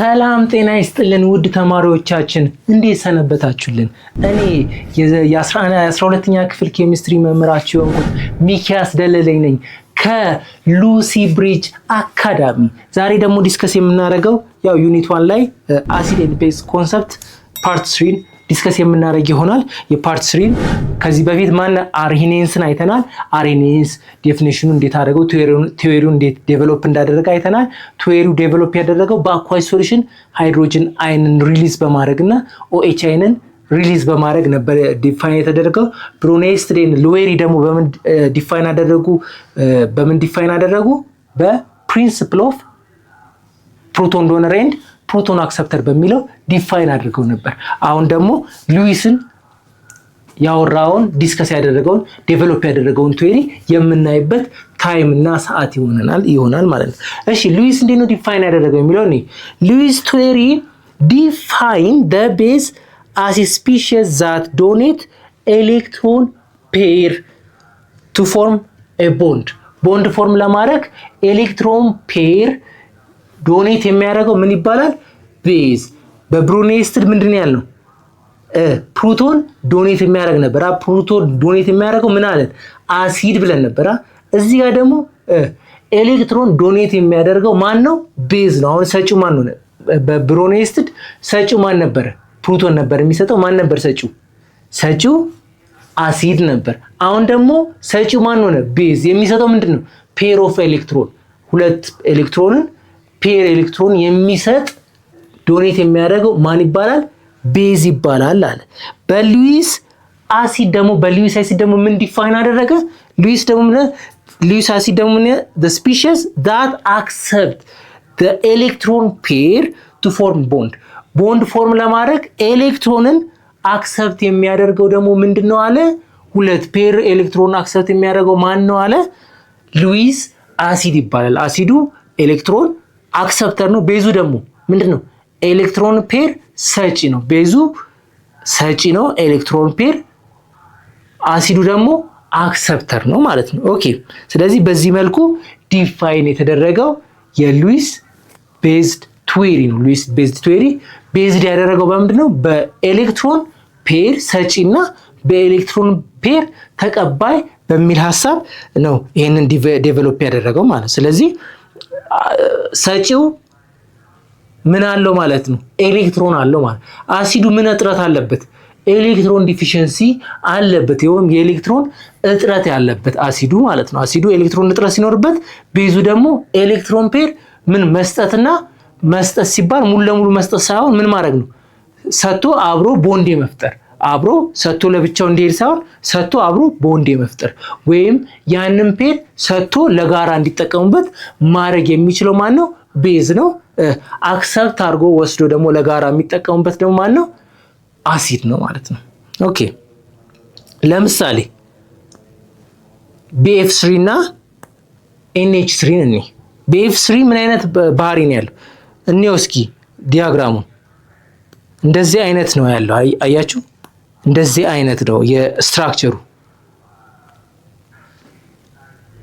ሰላም ጤና ይስጥልን ውድ ተማሪዎቻችን እንዴት ሰነበታችሁልን? እኔ የ12ኛ ክፍል ኬሚስትሪ መምህራችሁ የሆንኩት ሚኪያስ ደለለኝ ነኝ ከሉሲ ብሪጅ አካዳሚ። ዛሬ ደግሞ ዲስከስ የምናደርገው ያው ዩኒት 1 ላይ አሲድ ኤንድ ቤዝ ኮንሰፕት ፓርት 3 ዲስከስ የምናደርግ ይሆናል። የፓርት 3 ከዚህ በፊት አርሄኔንስን አይተናል። አርሄኔንስ ዴፊኒሽኑ እንዴት አደረገው፣ ቲዮሪው እንዴት ዴቨሎፕ እንዳደረገ አይተናል። ቲዮሪው ዴቨሎፕ ያደረገው በአኳስ ሶሉሽን ሃይድሮጅን አይንን ሪሊዝ በማድረግና ኦኤች አይንን ሪሊዝ በማድረግ ነበር ዲፋይን የተደረገው። ብሮኔስትሬን ሉዌሪ ደግሞ በምን ዲፋይን አደረጉ? በፕሪንሲፕል ኦፍ ፕሮቶን ዶነር ኤንድ ፕሮቶን አክሰፕተር በሚለው ዲፋይን አድርገው ነበር። አሁን ደግሞ ሉዊስን ያወራውን ዲስከስ ያደረገውን ዴቨሎፕ ያደረገውን ቲዮሪ የምናይበት ታይም እና ሰዓት ይሆናል ማለት ነው። እሺ ሉዊስ እንዴት ነው ዲፋይን ያደረገው የሚለው ነው። ሉዊስ ቲዮሪ ዲፋይን the base as a species that donate electron pair to form a bond ፎርም ለማድረግ ኤሌክትሮን ፔር ዶኔት የሚያደርገው ምን ይባላል? ቤዝ። በብሮኔስትድ ምንድን ያልነው ፕሮቶን ዶኔት የሚያደርግ ነበር። ፕሮቶን ዶኔት የሚያደርገው ምን አለን? አሲድ ብለን ነበር። እዚህ ጋር ደግሞ ኤሌክትሮን ዶኔት የሚያደርገው ማን ነው? ቤዝ ነው። አሁን ሰጪው ማን ነው? በብሮኔስትድ ሰጪው ማን ነበር? ፕሮቶን ነበር የሚሰጠው። ማን ነበር ሰጪው? ሰጪው አሲድ ነበር። አሁን ደግሞ ሰጪው ማን ሆነ? ቤዝ። የሚሰጠው ምንድን ነው? ፔር ኦፍ ኤሌክትሮን፣ ሁለት ኤሌክትሮንን ፔር ኤሌክትሮን የሚሰጥ ዶኔት የሚያደርገው ማን ይባላል? ቤዝ ይባላል አለ። በሉዊስ አሲድ ደግሞ ምን ዲፋይን አደረገ? ሉዊስ አሲድ ደግሞ the species that accept the electron pair to form bond ፎርም ለማድረግ ኤሌክትሮንን አክሰፕት የሚያደርገው ደግሞ ምንድነው አለ? ሁለት ፔር ኤሌክትሮን አክሰፕት የሚያደርገው ማን ነው አለ? ሉዊስ አሲድ ይባላል። አሲዱ ኤሌክትሮን አክሰፕተር ነው። ቤዙ ደግሞ ምንድነው? ኤሌክትሮን ፔር ሰጪ ነው። ቤዙ ሰጪ ነው፣ ኤሌክትሮን ፔር። አሲዱ ደግሞ አክሰፕተር ነው ማለት ነው። ኦኬ። ስለዚህ በዚህ መልኩ ዲፋይን የተደረገው የሉዊስ ቤዝድ ቲዮሪ ነው። ሉዊስ ቤዝድ ቲዮሪ ቤዝድ ያደረገው በምንድነው? በኤሌክትሮን ፔር ሰጪና በኤሌክትሮን ፔር ተቀባይ በሚል ሐሳብ ነው ይሄንን ዴቨሎፕ ያደረገው ማለት። ስለዚህ ሰጪው ምን አለው ማለት ነው? ኤሌክትሮን አለው ማለት። አሲዱ ምን እጥረት አለበት? ኤሌክትሮን ዲፊሸንሲ አለበት። ይኸውም የኤሌክትሮን እጥረት ያለበት አሲዱ ማለት ነው። አሲዱ ኤሌክትሮን እጥረት ሲኖርበት፣ ቤዙ ደግሞ ኤሌክትሮን ፔር ምን መስጠት ሲባል ሙሉ ለሙሉ መስጠት ሳይሆን ምን ማድረግ ነው? ሰጥቶ አብሮ ቦንድ የመፍጠር፣ አብሮ ሰጥቶ ለብቻው እንዲሄድ ሳይሆን ሰጥቶ አብሮ ቦንድ የመፍጠር ወይም ያንን ፔር ሰጥቶ ለጋራ እንዲጠቀሙበት ማድረግ የሚችለው ማን ነው? ቤዝ ነው። አክሰፕት አድርጎ ወስዶ ደግሞ ለጋራ የሚጠቀሙበት ደግሞ ማን ነው? አሲድ ነው ማለት ነው። ኦኬ። ለምሳሌ BF3 እና NH3 እኔ BF3 ምን አይነት ባህሪ ነው ያለው? እኔው እስኪ ዲያግራሙን እንደዚህ አይነት ነው ያለው። አያችሁ? እንደዚህ አይነት ነው የስትራክቸሩ።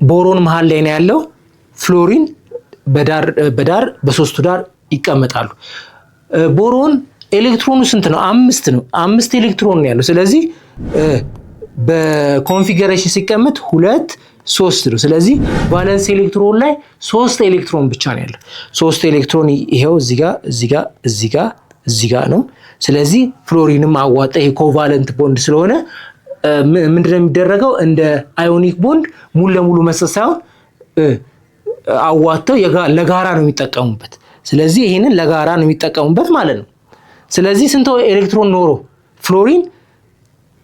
ቦሮን መሃል ላይ ነው ያለው። ፍሎሪን በዳር በሶስቱ ዳር ይቀመጣሉ። ቦሮን ኤሌክትሮኑ ስንት ነው? 5 ነው። 5 ኤሌክትሮን ነው ያለው። ስለዚህ በኮንፊገሬሽን ሲቀመጥ 2 3 ነው። ስለዚህ ቫለንስ ኤሌክትሮን ላይ 3 ኤሌክትሮን ብቻ ነው ያለው። 3 ኤሌክትሮን ይሄው እዚህ ጋር ነው። ስለዚህ ፍሎሪንም አዋጣ። ይሄ ኮቫለንት ቦንድ ስለሆነ ምንድነው የሚደረገው? እንደ አዮኒክ ቦንድ ሙሉ ለሙሉ መስጠት ሳይሆን አዋጣው ለጋራ ነው የሚጠቀሙበት። ስለዚህ ይሄንን ለጋራ ነው የሚጠቀሙበት ማለት ነው። ስለዚህ ስንት ኤሌክትሮን ኖሮ ፍሎሪን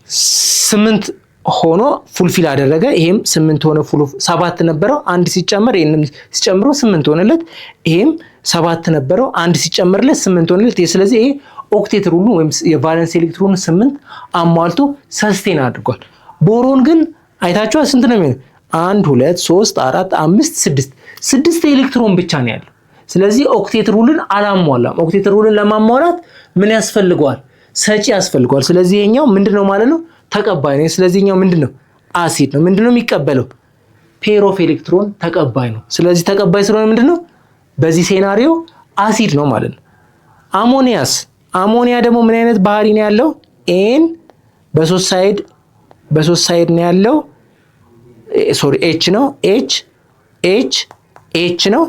8 ሆኖ ፉልፊል አደረገ። ይሄም 8 ሆነ። 7 ነበረው፣ አንድ ሲጨመር ይሄንም ሲጨምሮ 8 ሆነለት። ይሄም 7 ነበረው፣ አንድ ሲጨመርለት 8 ሆነለት። ስለዚህ ይሄ ኦክቴት ሩሉ ወይም የቫለንስ ኤሌክትሮን 8 አሟልቶ ሰስቴን አድርጓል። ቦሮን ግን አይታችኋል ስንት ነው የሚሆነው? 1 2 3 4 5 6 ኤሌክትሮን ብቻ ነው ያለው። ስለዚህ ኦክቴት ሩልን አላሟላም። ኦክቴት ሩልን ለማሟላት ምን ያስፈልገዋል? ሰጪ ያስፈልገዋል። ስለዚህ ይሄኛው ምንድነው ማለት ነው? ተቀባይ ነው። ስለዚህ ይሄኛው ምንድነው? አሲድ ነው። ምንድነው የሚቀበለው? ፔር ኦፍ ኤሌክትሮን ተቀባይ ነው። ስለዚህ ተቀባይ ስለሆነ ምንድነው? በዚህ ሴናሪዮ አሲድ ነው ማለት ነው። አሞኒያ ደግሞ ምን አይነት ባህሪ ነው ያለው? ኤን በሶስት ሳይድ ነው ያለው። ሶሪ ኤች ነው። ኤች ነው።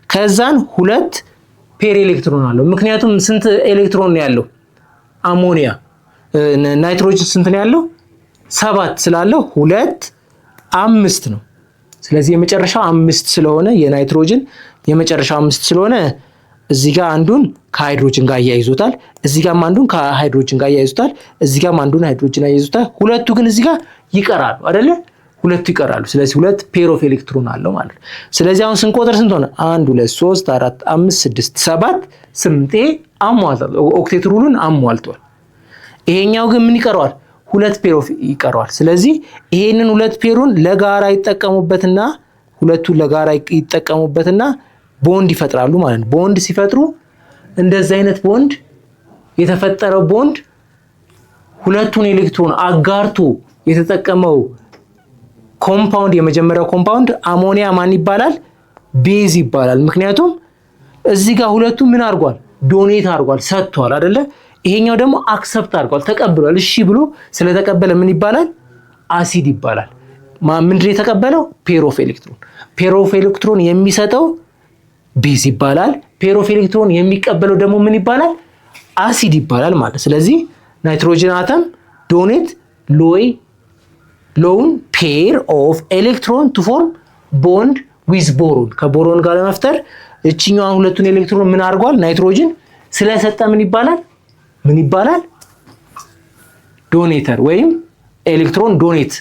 ከዛን ሁለት ፔር ኤሌክትሮን አለው። ምክንያቱም ስንት ኤሌክትሮን ነው ያለው? አሞኒያ ናይትሮጅን ስንት ነው ያለው? 7 ስላለው 2 5 ነው። ስለዚህ የመጨረሻው 5 ስለሆነ የናይትሮጅን የመጨረሻው 5 ስለሆነ እዚህ ጋር አንዱን ከሃይድሮጅን ጋር ያያይዙታል፣ እዚህ ጋርም አንዱን ከሃይድሮጅን ጋር ያያይዙታል፣ እዚህ ጋርም አንዱን ሃይድሮጅን ያያይዙታል። ሁለቱ ግን እዚህ ጋር ይቀራሉ አይደለ? ሁለቱ ይቀራሉ። ስለዚህ ሁለት ፔር ኦፍ ኤሌክትሮን አለው ማለት ነው። ስለዚህ አሁን ስንቆጥር ስንት ሆነ? 1 2 3 4 5 6 7 8 አሟልቷል። ኦክቴት ሩሉን አሟልቷል። ይሄኛው ግን ምን ይቀረዋል? ሁለት ፔር ኦፍ ይቀረዋል። ስለዚህ ይሄንን ሁለት ፔሩን ለጋራ ይጠቀሙበትና ቦንድ ይፈጥራሉ ማለት ነው። ቦንድ ሲፈጥሩ እንደዚህ አይነት ቦንድ የተፈጠረው ቦንድ ሁለቱን ኤሌክትሮን አጋርቶ የተጠቀመው ኮምፓውንድ የመጀመሪያው ኮምፓውንድ አሞኒያ ማን ይባላል? ቤዝ ይባላል። ምክንያቱም እዚህ ጋር ሁለቱ ምን አድርጓል? ዶኔት አድርጓል፣ ሰጥቷል አይደለ? ይሄኛው ደግሞ አክሰፕት አድርጓል፣ ተቀብሏል። እሺ ብሎ ስለተቀበለ ምን ይባላል? አሲድ ይባላል። ምንድን የተቀበለው? ፔር ኦፍ ኤሌክትሮን። ፔር ኦፍ ኤሌክትሮን የሚሰጠው ቤዝ ይባላል። ፔር ኦፍ ኤሌክትሮን የሚቀበለው ደግሞ ምን ይባላል? አሲድ ይባላል ማለት። ስለዚህ ናይትሮጅን አተም ዶኔት ሎውን ፔር ኦፍ ኤሌክትሮን ቱ ፎርም ቦንድ ዊዝ ቦሮን፣ ከቦሮን ጋር ለመፍጠር እቺኛዋን ሁለቱን ኤሌክትሮን ምን አድርጓል? ናይትሮጅን ስለሰጠ ምን ይባላል? ዶኔተር ወይም ኤሌክትሮን ዶኔት።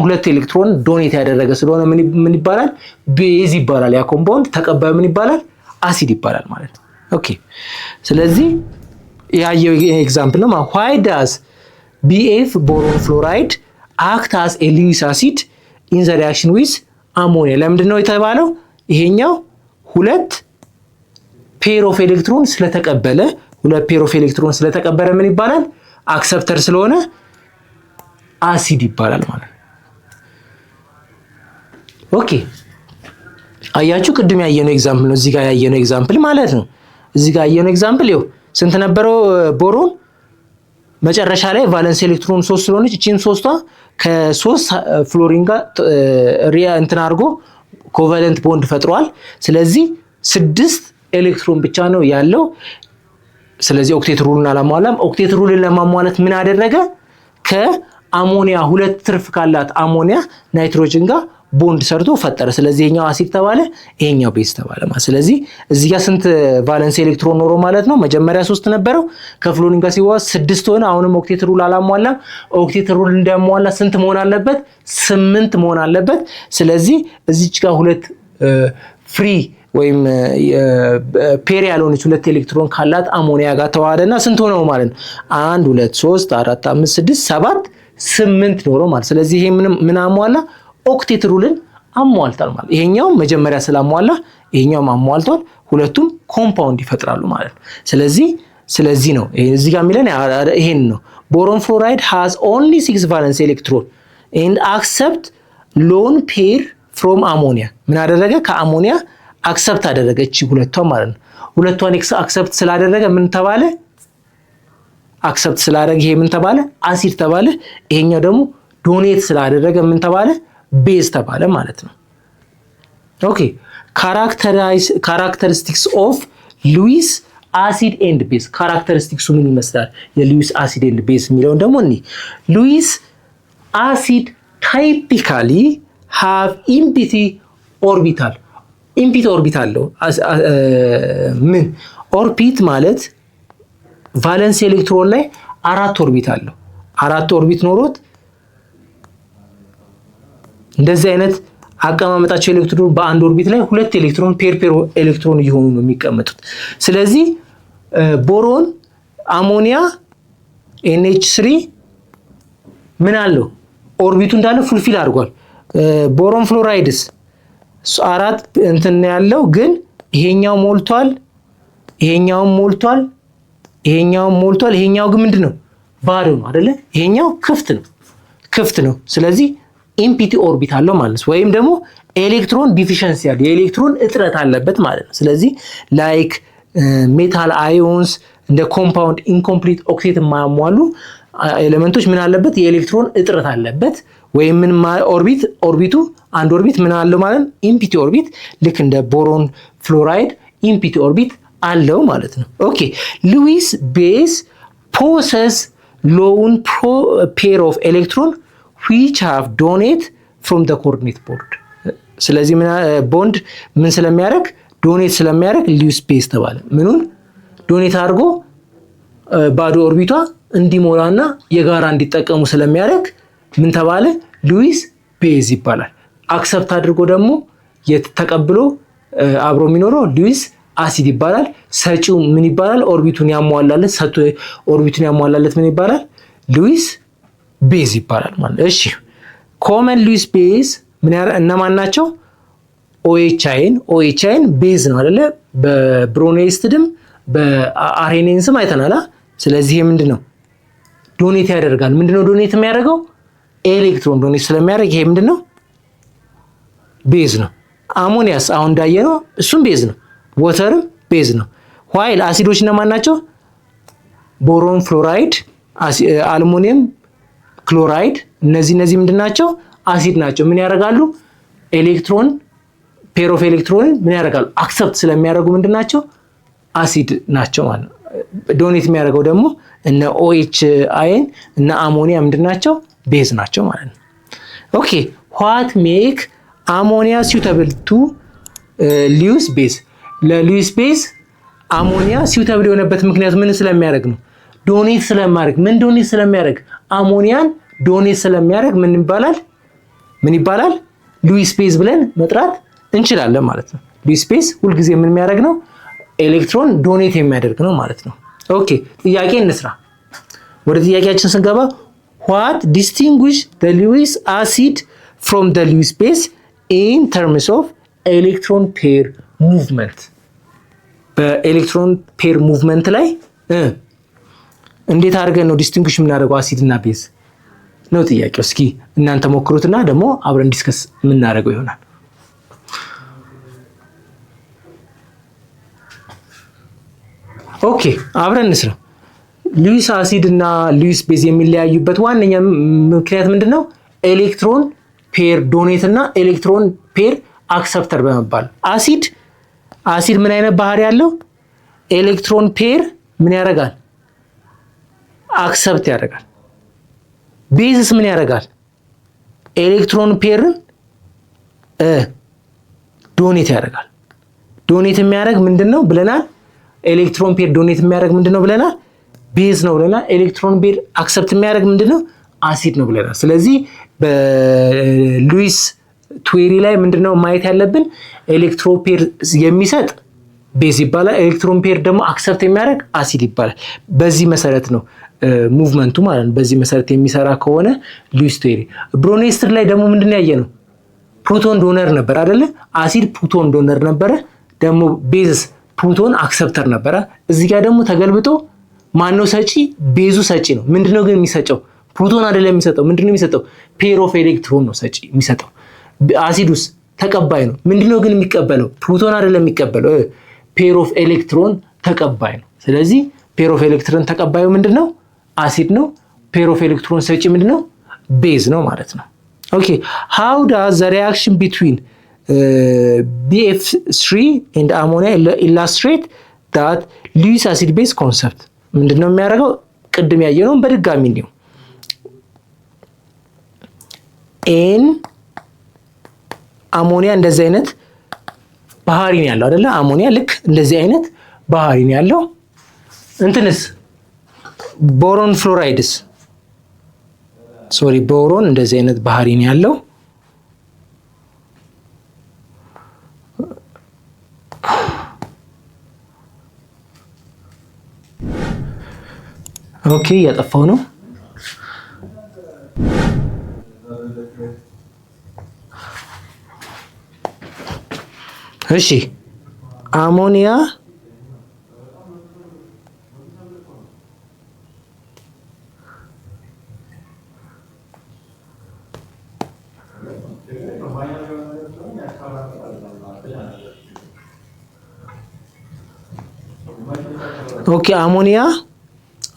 ሁለት ኤሌክትሮን ዶኔት ያደረገ ስለሆነ ምን ይባላል? ቤዝ ይባላል። ያ ኮምፓውንድ ተቀባዩ ምን ይባላል? አሲድ ይባላል ማለት ነው። ኦኬ። ስለዚህ ያየው ኤግዛምፕል ነው። why does BF boron fluoride act as a Lewis acid in the reaction with ammonia? ለምንድን ነው የተባለው? ይሄኛው ሁለት ፔር ኦፍ ኤሌክትሮን ስለተቀበለ ምን ይባላል? አክሰፕተር ስለሆነ አሲድ ይባላል ማለት ነው። ኦኬ አያችሁ፣ ቅድም ያየነው ኤግዛምፕል ነው እዚህ ጋር ያየነው ኤግዛምፕል ማለት ነው። እዚህ ጋር ያየነው ኤግዛምፕል ይኸው ስንት ነበረው? ቦሮን መጨረሻ ላይ ቫለንስ ኤሌክትሮን 3 ስለሆነች እቺን 3ቷ ከ3 ፍሎሪን ጋር እንትን አድርጎ ኮቫለንት ቦንድ ፈጥሯል። ስለዚህ 6 ኤሌክትሮን ብቻ ነው ያለው። ስለዚህ ኦክቴት ሩልን አላሟላም። ኦክቴት ሩልን ለማሟላት ምን አደረገ? ከአሞኒያ ሁለት ትርፍ ካላት አሞኒያ ናይትሮጅን ጋር ቦንድ ሰርቶ ፈጠረ። ስለዚህ ይሄኛው አሲድ ተባለ፣ ይሄኛው ቤዝ ተባለ ማለት። ስለዚህ እዚህ ጋር ስንት ቫለንስ ኤሌክትሮን ኖሮ ማለት ነው? መጀመሪያ 3 ነበረው፣ ከፍሎሪን ጋር ሲዋሃድ 6 ሆነ። አሁንም ኦክቴት ሩል አላሟላም። ኦክቴት ሩል እንደሟላ ስንት መሆን አለበት? 8 መሆን አለበት። ስለዚህ እዚች ጋር ሁለት ፍሪ ወይም ፔር ያልሆነች ሁለት ኤሌክትሮን ካላት አሞኒያ ጋር ተዋሃደና ስንት ሆነው ማለት ነው? 1 2 3 4 5 6 7 8 ኖሮ ማለት። ስለዚህ ይሄ ምን አሟላ? ኦክቴት ሩልን አሟልቷል ማለት። ይሄኛው መጀመሪያ ስላሟላ ይሄኛው አሟልቷል። ሁለቱም ኮምፓውንድ ይፈጥራሉ ማለት ነው። ስለዚህ ነው እዚህ ጋር የሚለን ይሄን ነው። ቦሮን ፍሎራይድ has only 6 valence electron and accept lone pair from ammonia። ምን አደረገ? ከአሞኒያ አክሰፕት አደረገች ሁለቷን ማለት ነው። ሁለቷን አክሰፕት ስላደረገ ምን ተባለ? አክሰፕት ስላደረገ ይሄ ምን ተባለ? አሲድ ተባለ። ይሄኛው ደግሞ ዶኔት ስላደረገ ምን ተባለ? ቤዝ ተባለ ማለት ነው። ኦኬ ካራክተሪስቲክስ ኦፍ ሉዊስ አሲድ ኤንድ ቤዝ። ካራክተሪስቲክሱ ምን ይመስላል? የሉዊስ አሲድ ኤንድ ቤዝ የሚለውን ደግሞ እኔ ሉዊስ አሲድ ታይፒካሊ ሃቭ ኢምፒቲ ኦርቢታል። ኢምፒቲ ኦርቢታል አለው። ምን ኦርቢት ማለት ቫለንስ ኤሌክትሮን ላይ 4 ኦርቢት አለው። 4 ኦርቢት ኖሮት እንደዚህ አይነት አቀማመጣቸው ኤሌክትሮን በአንድ ኦርቢት ላይ 2 ኤሌክትሮን ፔር ኤሌክትሮን እየሆኑ ነው የሚቀመጡት። ስለዚህ ቦሮን አሞኒያ NH3 ምን አለው? ኦርቢቱ እንዳለ ፉልፊል አድርጓል። ቦሮን ፍሎራይድስ 4 እንትን ያለው ግን ይሄኛው ሞልቷል፣ ይሄኛው ሞልቷል፣ ይሄኛው ሞልቷል። ይሄኛው ግን ምንድነው? ባዶ ነው አይደለ? ይሄኛው ክፍት ነው። ስለዚህ ኢምፒቲ ኦርቢት አለው ማለት ነው። ወይም ደግሞ ኤሌክትሮን ዲፊሸንሲ ያለው የኤሌክትሮን እጥረት አለበት ማለት ነው። ስለዚህ ላይክ ሜታል አዮንስ እንደ ኮምፓውንድ ኢንኮምፕሊት ኦክቴት የማያሟሉ ኤሌመንቶች ምን አለበት? የኤሌክትሮን እጥረት አለበት። ወይም ምን ኦርቢቱ አንድ ኦርቢት ምን አለው ማለት ኢምፒቲ ኦርቢት፣ ልክ እንደ ቦሮን ፍሎራይድ ኢምፒቲ ኦርቢት አለው ማለት ነው። ኦኬ ሉዊስ ቤዝ ፖሰስ ሎውን ፔር ኦፍ ኤሌክትሮን which have donate from the coordinate board። ስለዚህ ቦንድ ምን ስለሚያደርግ ዶኔት ስለሚያደርግ ሉዊስ ቤዝ ተባለ። ምኑን ዶኔት አድርጎ ባዶ ኦርቢቷ እንዲሞላና የጋራ እንዲጠቀሙ ስለሚያደርግ ምን ተባለ? ሉዊስ ቤዝ ይባላል። አክሰፕት አድርጎ ደግሞ ተቀብሎ አብሮ የሚኖረው ሉዊስ አሲድ ይባላል። ሰጪው ምን ይባላል? ኦርቢቱን ያሟላለት ሰጥቶ ኦርቢቱን ያሟላለት ምን ይባላል? ሉዊስ ቤዝ ይባላል ማለት። እሺ ኮመን ሉዊስ ቤዝ እነማን ናቸው? ኦኤችአይን ቤዝ ነው አይደለ? በብሮኔስትድም በአርኤንኤስም አይተናል። ስለዚህ ምንድን ነው ዶኔት ያደርጋል። ምንድነው ዶኔት የሚያደርገው? ኤሌክትሮን ዶኔት ስለሚያደርግ ይሄ ምንድነው? ቤዝ ነው። አሞኒያስ አሁን እንዳየነው እሱም ቤዝ ነው። ወተርም ቤዝ ነው። ዋይል አሲዶች እነማን ናቸው? ቦሮን ፍሎራይድ፣ አልሙኒየም ክሎራይድ፣ እነዚህ ምንድን ናቸው? አሲድ ናቸው። ምን ያደርጋሉ? ኤሌክትሮን ፔር ኦፍ ኤሌክትሮን ምን ያደርጋሉ? አክሰፕት ስለሚያደርጉ ምንድን ናቸው? አሲድ ናቸው ማለት ነው። ዶኔት የሚያደርገው ደግሞ እነ ኦኤች አይን እና አሞኒያ ምንድን ናቸው? ቤዝ ናቸው ማለት ነው። ኦኬ ዋት ሜክ አሞኒያ ሲውተብል ቱ ሉዊስ ቤዝ? ለሉዊስ ቤዝ አሞኒያ ሲውተብል የሆነበት ምክንያት ምን ስለሚያደርግ ነው? ዶኔት ስለማድረግ። ምን ዶኔት ስለሚያደርግ? አሞኒያን ዶኔት ስለሚያደርግ ምን ይባላል? ሉዊስ ቤዝ ብለን መጥራት እንችላለን ማለት ነው። ሉዊስ ቤዝ ሁልጊዜ ምን የሚያደርግ ነው? ኤሌክትሮን ዶኔት የሚያደርግ ነው ማለት ነው። ኦኬ ጥያቄ እንስራ። ወደ ጥያቄያችን ስንገባ what distinguish the Lewis acid from the Lewis base in terms of electron pair movement? በኤሌክትሮን ፔር ሙቭመንት ላይ እንዴት አድርገን ነው ዲስቲንጉሽ የምናደርገው አሲድ እና ቤዝ ነው ጥያቄው። እስኪ እናንተ ሞክሩትና ደግሞ አብረን ዲስከስ የምናደርገው ይሆናል። ኦኬ አብረን እንስራ። ሉዊስ አሲድ እና ሉዊስ ቤዝ የሚለያዩበት ዋነኛ ምክንያት ምንድነው? ኤሌክትሮን ፔር ዶኔት እና ኤሌክትሮን ፔር አክሰፕተር በመባል አሲድ ምን አይነት ባህሪ ያለው? ኤሌክትሮን ፔር ምን ያደርጋል? አክሰፕት ያደርጋል። ቤዝስ ምን ያደርጋል? ኤሌክትሮን ፔርን ዶኔት ያደርጋል። ዶኔት የሚያደርግ ምንድነው ብለናል? ኤሌክትሮን ፔር ዶኔት የሚያደርግ ምንድነው ብለናል? ቤዝ ነው ብለናል። ኤሌክትሮን ፔር አክሰፕት የሚያደርግ ምንድነው? አሲድ ነው ብለናል። ስለዚህ በሉዊስ ቲዮሪ ላይ ምንድነው ማየት ያለብን? ኤሌክትሮን ፔር የሚሰጥ ቤዝ ይባላል። ኤሌክትሮን ፔር ደግሞ አክሰፕት የሚያደርግ አሲድ ይባላል። በዚህ መሰረት ነው ሙቭመንቱ ማለት ነው። በዚህ መሰረት የሚሰራ ከሆነ ሉዊስ ቲዮሪ። ብሮኔስትር ላይ ደግሞ ምንድነው ያየነው? ፕሮቶን ዶነር ነበር አይደለ? አሲድ ፕሮቶን ዶነር ነበረ። ደግሞ ቤዝ ፕሮቶን አክሰፕተር ነበረ። እዚህ ጋር ደግሞ ተገልብጦ ማነው ሰጪ? ቤዙ ሰጪ ነው። ምንድነው ግን የሚሰጠው? ፕሮቶን አይደለም የሚሰጠው። ምንድነው የሚሰጠው? ፔር ኦፍ ኤሌክትሮን ነው ሰጪ የሚሰጠው። አሲዱስ ተቀባይ ነው። ምንድነው ግን የሚቀበለው? ፕሮቶን አይደለም የሚቀበለው፣ ፔር ኦፍ ኤሌክትሮን ተቀባይ ነው። ስለዚህ ፔር ኦፍ ኤሌክትሮን ተቀባዩ ምንድነው? አሲድ ነው። ፔር ኦፍ ኤሌክትሮን ሰጪ ምንድነው? ቤዝ ነው ማለት ነው። ኦኬ how does the reaction between BF3 and ammonia illustrate that Lewis acid base concept? ምንድነው የሚያደርገው? ቅድም ያየነው በድጋሚ ነው። ኤን አሞኒያ እንደዚህ አይነት ባህሪ ነው ያለው አይደለ? አሞኒያ ልክ እንደዚህ አይነት ባህሪ ነው ያለው። እንትንስ ቦሮን ፍሎራይድስ ቦሮን እንደዚህ አይነት ባህሪ ነው ያለው። ኦኬ ያጠፋው ነው። እሺ አሞኒያ ኦኬ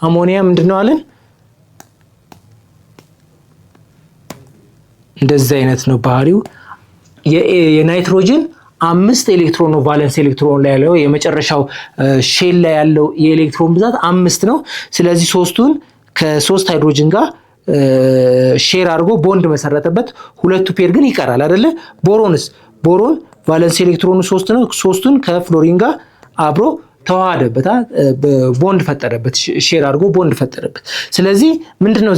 አሞኒያ ምንድነው አለን? እንደዚህ አይነት ነው ባህሪው። የናይትሮጅን 5 ኤሌክትሮን ነው ቫለንስ ኤሌክትሮን ላይ ያለው የመጨረሻው ሼል ላይ ያለው የኤሌክትሮን ብዛት 5 ነው። ስለዚህ ሶስቱን ከ3 ሃይድሮጅን ጋር ሼር አድርጎ ቦንድ መሰረተበት። ሁለቱ ፔር ግን ይቀራል አይደለ? ቦሮን ቫለንስ ኤሌክትሮኑ 3 ነው። ሶስቱን ከፍሎሪን ጋር አብሮ ተዋሃደበት፣ ቦንድ ፈጠረበት፣ ሼር አድርጎ ቦንድ ፈጠረበት። ስለዚህ ምንድነው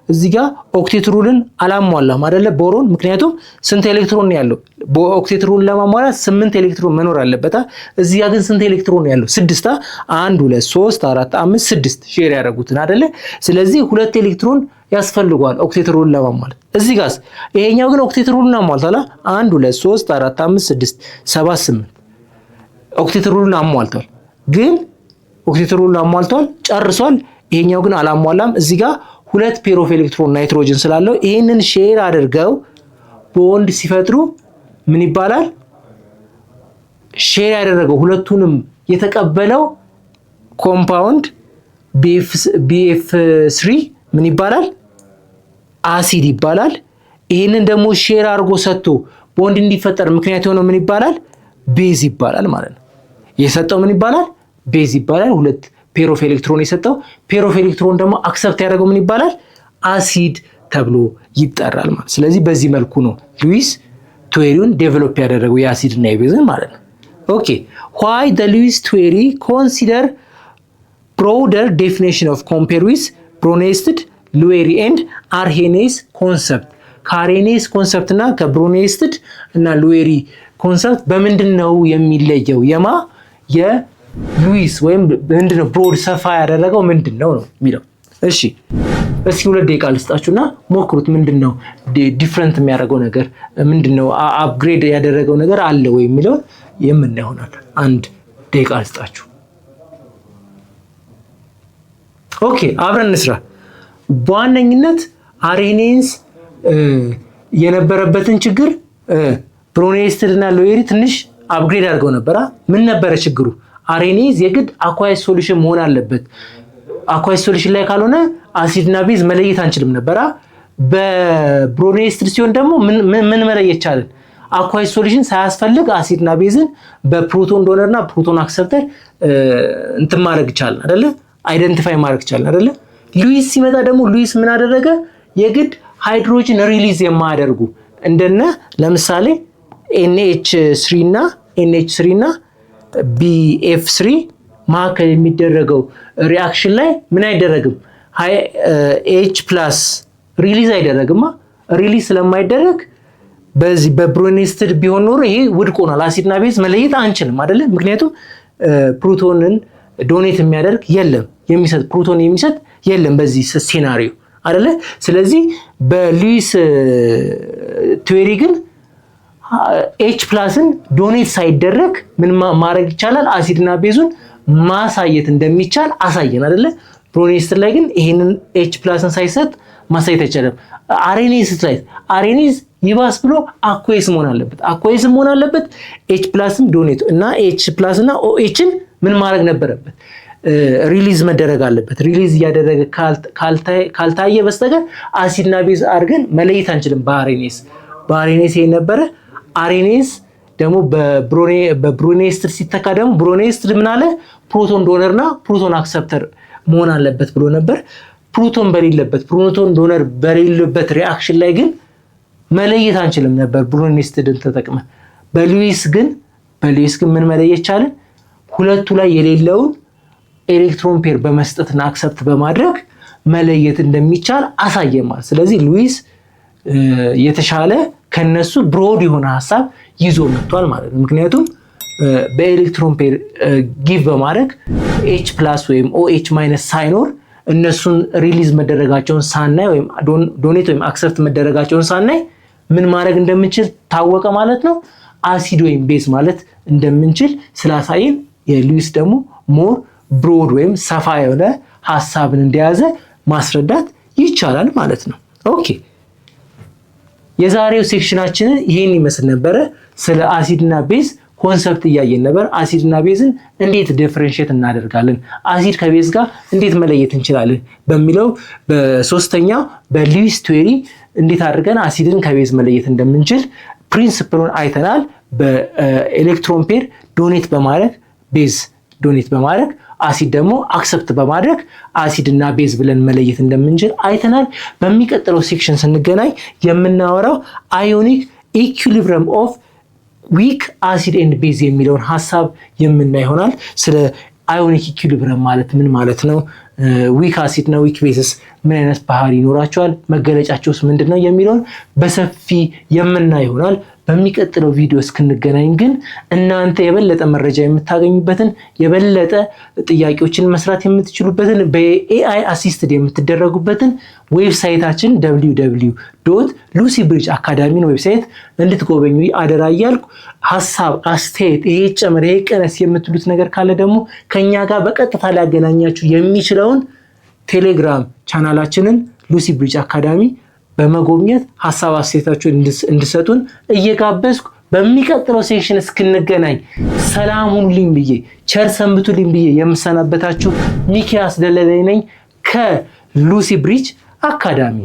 እዚህ ጋር ኦክቴት ሩልን አላሟላም አይደለ? ቦሮን ምክንያቱም ስንት ኤሌክትሮን ነው ያለው? ኦክቴት ሩል ለማሟላት 8 ኤሌክትሮን መኖር አለበት። እዚህ ጋር ግን ስንት ኤሌክትሮን ነው ያለው? 6 1 2 3 4 5 6 ሼር ያደረጉትን አይደለ? ስለዚህ 2 ኤሌክትሮን ያስፈልጓል ኦክቴት ሩል ለማሟላት። እዚህ ጋርስ ይሄኛው ግን ኦክቴት ሩልን አሟልቷል። 1 2 3 4 5 6 7 8 ኦክቴት ሩልን አሟልቷል። ግን ኦክቴት ሩልን አሟልቷል ጨርሷል። ይሄኛው ግን አላሟላም። እዚህ ጋር 2 ፔር ኦፍ ኤሌክትሮን ናይትሮጅን ስላለው ይሄንን ሼር አድርገው ቦንድ ሲፈጥሩ ምን ይባላል? ሼር ያደረገው ሁለቱንም የተቀበለው ኮምፓውንድ BF3 ምን ይባላል? አሲድ ይባላል። ይሄንን ደግሞ ሼር አድርጎ ሰጥቶ ቦንድ እንዲፈጠር ምክንያት የሆነው ምን ይባላል? ቤዝ ይባላል ማለት ነው። የሰጠው ምን ይባላል? ቤዝ ይባላል። 2 ፔር ኦፍ ኤሌክትሮን የሰጠው ፔር ኦፍ ኤሌክትሮን ደግሞ አክሰፕት ያደረገው ምን ይባላል? አሲድ ተብሎ ይጠራል ማለት። ስለዚህ በዚህ መልኩ ነው ሉዊስ ቱዌሪውን ዴቨሎፕ ያደረገው የአሲድ እና የቤዝን ማለት ነው። ኦኬ why the Lewis theory consider broader definition of compare with Brunestad, Lueri and Arrhenius concept ከአርሄኒየስ ኮንሰፕት እና ከብሩኔስትድ እና ሉዌሪ ኮንሰፕት በምንድነው የሚለየው? የሉዊስ ወይም ምንድነው ብሮድ ሰፋ ያደረገው ምንድነው ነው የሚለው። እሺ እስኪ 2 ደቂቃ ልስጣችሁና ሞክሩት። ምንድነው ዲፍረንት የሚያደርገው ነገር ምንድነው? አፕግሬድ ያደረገው ነገር አለ ወይ የሚለው የምናየው ይሆናል። 1 ደቂቃ ልስጣችሁ። ኦኬ አብረን እንስራ። በዋነኝነት አርሄኒየስ የነበረበትን ችግር ብሩኔስትድ እና ሉዌሪ ትንሽ አፕግሬድ አድርገው ነበር። ምን ነበረ ችግሩ? አርሄኒየስ የግድ አኳየስ ሶሉሽን መሆን አለበት። አኳየስ ሶሉሽን ላይ ካልሆነ አሲድ እና ቤዝ መለየት አንችልም ነበር። በብሩኔስትድ ሲሆን ደግሞ ምን መለየት ቻለን? አኳየስ ሶሉሽን ሳያስፈልግ አሲድ እና ቤዝን በፕሮቶን ዶነር እና ፕሮቶን አክሰፕተር እንትን ማድረግ ይቻላል አይደለ? አይደንቲፋይ ማድረግ ይቻላል አይደለ? ሉዊስ ሲመጣ ደግሞ ሉዊስ ምን አደረገ? የግድ ሃይድሮጅን ሪሊዝ የማያደርጉ እንደነ ለምሳሌ NH3 እና BF3 ማከል የሚደረገው ሪአክሽን ላይ ምን አይደረግም? H+ ሪሊዝ አይደረግማ። ሪሊዝ ስለማይደረግ በዚህ በብሩኔስትድ ቢሆን ኖሮ ይሄ ውድቅ ሆኗል። አሲድና ቤዝ መለየት አንችልም አይደለ? ምክንያቱም ፕሮቶንን ዶኔት የሚያደርግ የለም፣ የሚሰጥ ፕሮቶን የሚሰጥ የለም በዚህ ሴናሪዮ አይደለ? ስለዚህ በሉዊስ ቲዮሪ ግን H+ን ዶኔት ሳይደረግ ምን ማድረግ ይቻላል? አሲድና ቤዙን ማሳየት እንደሚቻል አሳየን አይደለ? ብሩኔስትድ ላይ ግን ይሄንን H+ን ሳይሰጥ ማሳየት አይቻልም። አርሄኒየስ ይባስ ብሎ አኳየስ መሆን አለበት። አኳየስ መሆን አለበት። H+ም ዶኔት እና H+ እና OHን ምን ማድረግ ነበረበት? ሪሊዝ መደረግ አለበት። ሪሊዝ እያደረገ ካልታየ በስተቀር አሲድና ቤዝ አድርገን መለየት አንችልም። በአርሄኒየስ ይሄ ነበረ። አርሄኒየስ ደግሞ በብሩኔስትድ ሲተካ ደግሞ ብሩኔስትድ ምን አለ? ፕሮቶን ዶነርና ፕሮቶን አክሰፕተር መሆን አለበት ብሎ ነበር። ፕሮቶን ዶነር በሌለበት ሪአክሽን ላይ ግን መለየት አንችልም ነበር ብሩኔስትድን ተጠቅመን። በሉዊስ ግን ምን መለየት ቻለን? ሁለቱ ላይ የሌለውን ኤሌክትሮን ፔር በመስጠትና አክሰፕት በማድረግ መለየት እንደሚቻል አሳየ ማለት። ስለዚህ ሉዊስ የተሻለ ከነሱ ብሮድ የሆነ ሐሳብ ይዞ መጥቷል ማለት ነው። ምክንያቱም በኤሌክትሮን ፔር ጊቭ በማድረግ H+ ወይም OH- ሳይኖር እነሱን ሪሊዝ መደረጋቸውን ሳናይ ወይም ዶኔት ወይም አክሰፕት መደረጋቸውን ሳናይ ምን ማድረግ እንደምንችል ታወቀ ማለት ነው። አሲድ ወይም ቤዝ ማለት እንደምንችል ስላሳየን የሉዊስ ደግሞ ሞር ብሮድ ወይም ሰፋ የሆነ ሐሳብን እንደያዘ ማስረዳት ይቻላል ማለት ነው። ኦኬ የዛሬው ሴክሽናችንን ይሄን ይመስል ነበረ። ስለ አሲድ እና ቤዝ ኮንሰፕት እያየን ነበር። አሲድና ቤዝን እንዴት ዲፈረንሺየት እናደርጋለን፣ አሲድ ከቤዝ ጋር እንዴት መለየት እንችላለን በሚለው በሶስተኛው በሉዊስ ቲዮሪ እንዴት አድርገን አሲድን ከቤዝ መለየት እንደምንችል ፕሪንሲፕሉን አይተናል። በኤሌክትሮን ፔር ዶኔት በማድረግ ቤዝ ዶኔት በማድረግ አሲድ ደግሞ አክሰፕት በማድረግ አሲድ እና ቤዝ ብለን መለየት እንደምንችል አይተናል። በሚቀጥለው ሴክሽን ስንገናኝ የምናወራው አዮኒክ ኢኩሊብሪየም ኦፍ ዊክ አሲድ ኤንድ ቤዝ የሚለውን ሀሳብ የምናይ ይሆናል። ስለ አዮኒክ ኢኩሊብሪየም ማለት ምን ማለት ነው፣ ዊክ አሲድ እና ዊክ ቤዝስ ምን አይነት ባህሪ ይኖራቸዋል፣ መገለጫቸውስ ምንድነው የሚለውን በሰፊ የምናይ ይሆናል። በሚቀጥለው ቪዲዮ እስክንገናኝ ግን እናንተ የበለጠ መረጃ የምታገኙበትን የበለጠ ጥያቄዎችን መስራት የምትችሉበትን በኤአይ አሲስትድ የምትደረጉበትን ዌብሳይታችን www.lucybridge አካዳሚን ዌብሳይት እንድትጎበኙ አደራ እያልኩ ሀሳብ አስተያየት፣ ይሄ ጨምር ይሄ ቀነስ የምትሉት ነገር ካለ ደግሞ ከኛ ጋር በቀጥታ ሊያገናኛችሁ የሚችለውን ቴሌግራም ቻናላችንን ሉሲብሪጅ አካዳሚ በመጎብኘት ሀሳብ አስተያየታችሁን እንድሰጡን እየጋበዝኩ በሚቀጥለው ሴክሽን እስክንገናኝ ሰላም ሁኑልኝ ብዬ ቸር ሰንብቱልኝ ብዬ የምሰናበታችሁ ሚኪያስ ደለለኝ ነኝ ከሉሲብሪጅ አካዳሚ።